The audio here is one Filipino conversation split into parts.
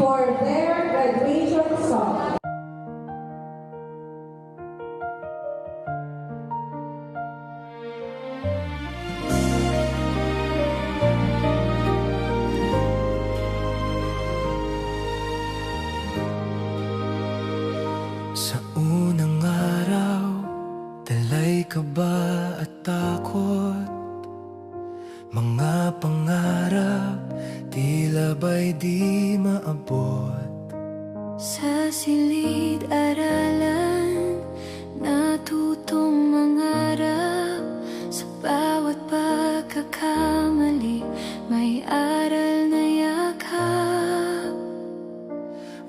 for their graduation song. Sa unang araw, dalay kaba at takot, mga pangarap tila ba'y di maabot. Sa silid-aralan, natutong mangarap. Sa bawat pagkakamali, may aral na yakap.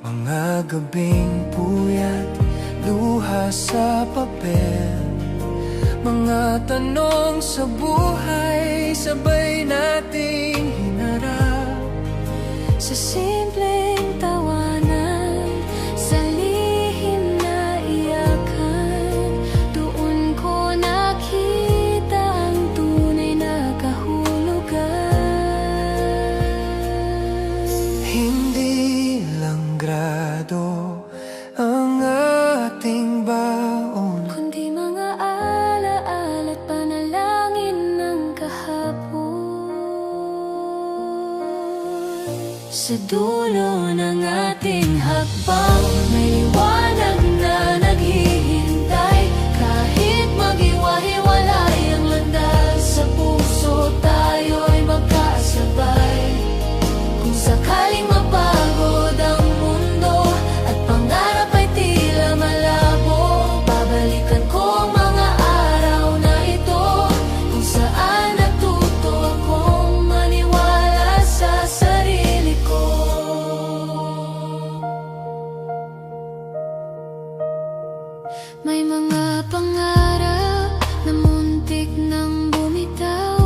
Mga gabing puyat, luha sa papel, mga tanong sa buhay, sabay nating hinarap. Sa simpleng tawanan, sa lihim na iyakan, doon ko nakita ang tunay na kahulugan. Hindi lang grado ang ating baon, Kundi mga alaala at panalangin ng kahapon. Sa dulo ng ating hakbang, may liwanag na naghihintay. Kahit maghiwa-hiwalay ang landas, sa puso tayo'y magkasabay. Kung sakaling mapagod ang mundo at pangarap ay tila malabo, babalikan ko ang mga araw na ito, kung saan natuto akong maniwala sa sarili ko. May mga pangarap na muntik nang bumitaw.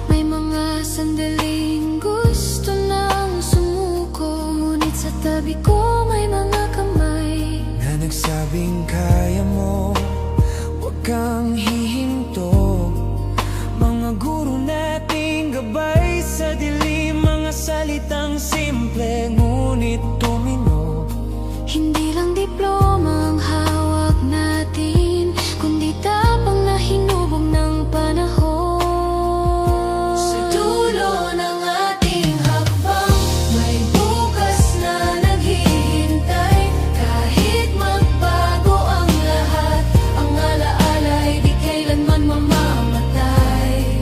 May mga sandaling gusto nang sumuko, ngunit sa tabi ko may mga kamay na nagsabing kaya mo, huwag kang hihinto. Mga guro nating gabay sa dilim, mga salitang simple ngunit tumino. Hindi lang diploma ang hawak natin, kundi tapang na hinubog ng panahon. Sa dulo ng ating hakbang, may bukas na naghihintay. Kahit magbago ang lahat, ang alaala ay di kailanman mamamatay.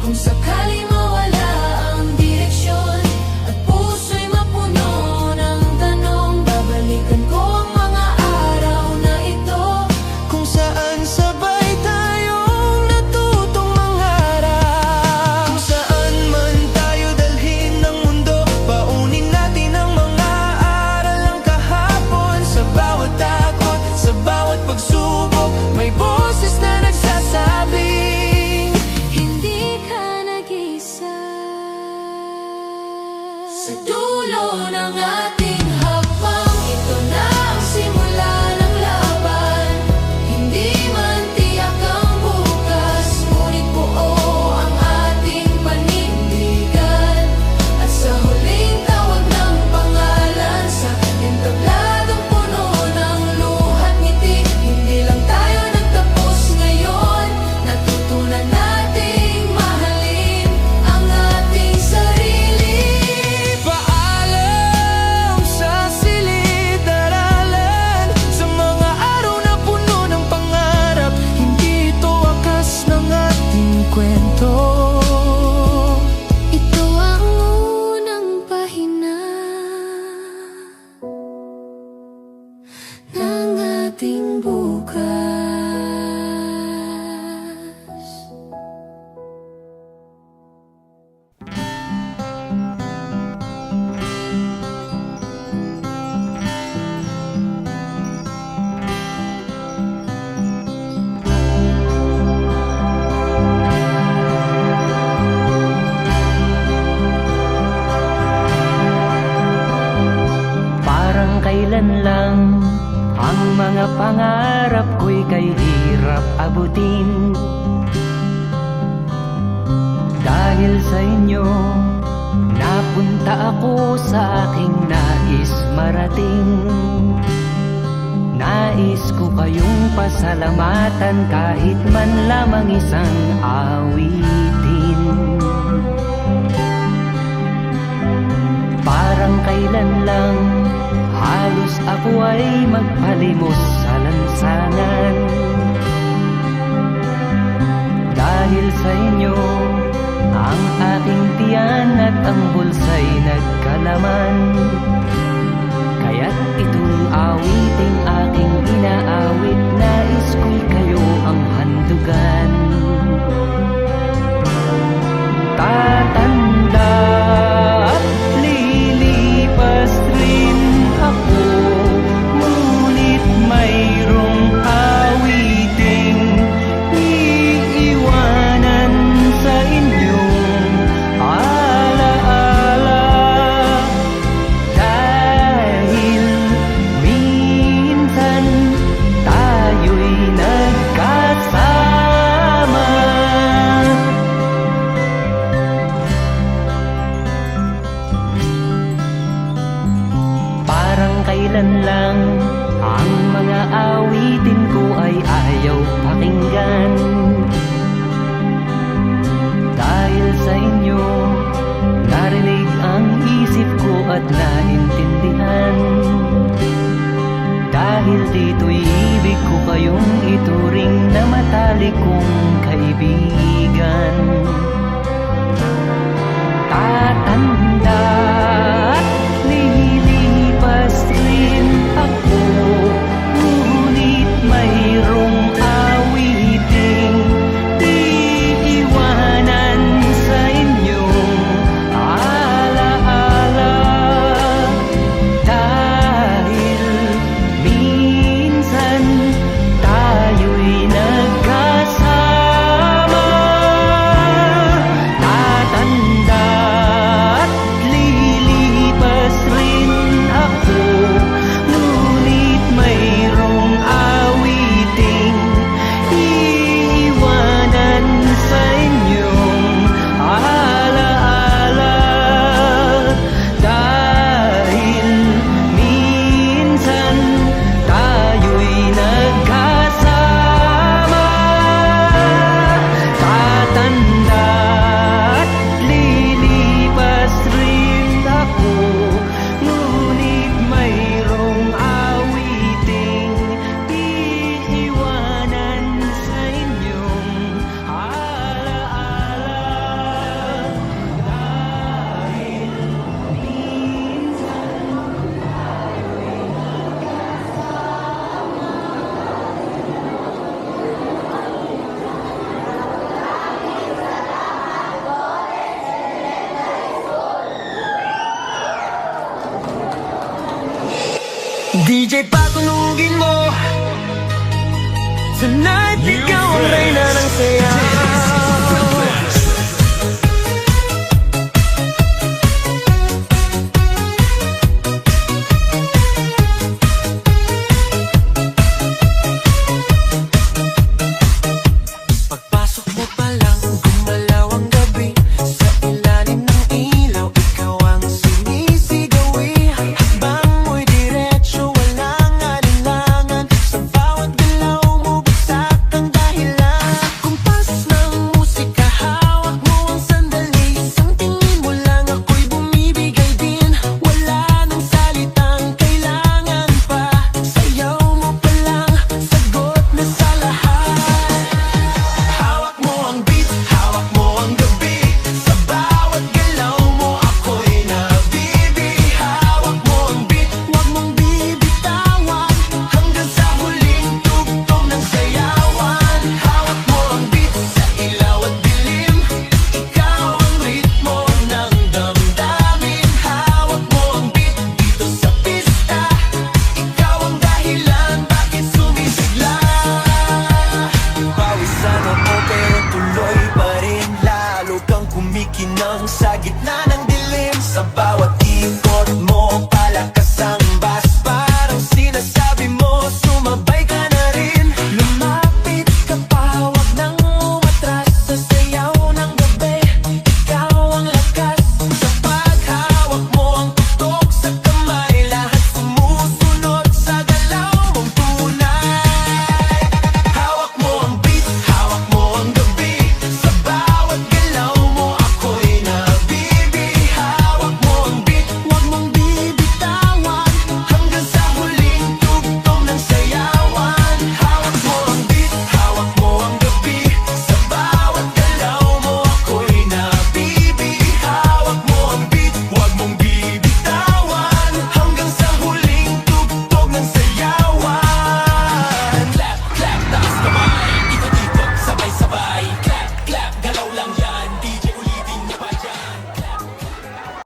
Kung sakali mawala ang direksyon at puso'y mapuno ng tanong, babalikan ko ang mga araw na ito, Kung saan sabay tayong natutong mangarap. Kung saan man tayo dalhin ng mundo, baunin natin ang mga aral ng kahapon. Sa bawat takot, sa bawat pagsubok, may boses na nagsasabing hindi ka nag-isa. Sa dulo ng ating hakbang, ito na ang simula ng laban. Hindi man tiyak ang bukas, ngunit buo ang ating panindigan. At sa huling tawag ng pangalan, sa entabladong puno ng luha't ngiti, hindi lang tayo nagtapos ngayon. Natutunan nating mahalin ang ating sarili. paalam sa silid-aralan. Sa mga araw na puno ng pangarap, hindi ito wakas ng ating kwento. Ito ang unang pahina ng ating bukas. Parang kailan lang ang mga pangarap ko'y kay hirap abutin. Dahil sa inyo, napunta ako sa aking pasalamatan kahit man lamang isang awitin. Parang kailan lang halos ako ay magpalimos sa lansangan. Dahil sa inyo, ang aking tiyan at ang bulsa'y nagkalaman. Kaya't itong awiting aking inaawit, nais ko'y kayo ang handugan. Tatanda at lilipas rin ako, ngunit mayroong awiting iiwanan sa inyong alaala. Dahil minsan tayo'y nagkasama. Parang kailan lang ang mga awitin ko ay ayaw pakinggan. Dahil sa inyo, narinig ang isip ko at naintindihan. Dahil dito'y ibig ko kayong ituring na matalik kong kaibigan. Tatanda at lilipas rin ako, ngunit mayroong awiting iiwanan sa inyong alaala. Dahil minsan tayo'y nagkasama. Tatanda at lilipas rin ako, ngunit mayroong awiting iiwanan sa inyong alaala. Dahil minsan tayo'y nagkasama. Tatanda at lilipas rin ako, ngunit mayroong awiting iiwanan sa inyong alaala. Dahil minsan DJ patunugin mo, tonight ikaw ang reyna ng saya.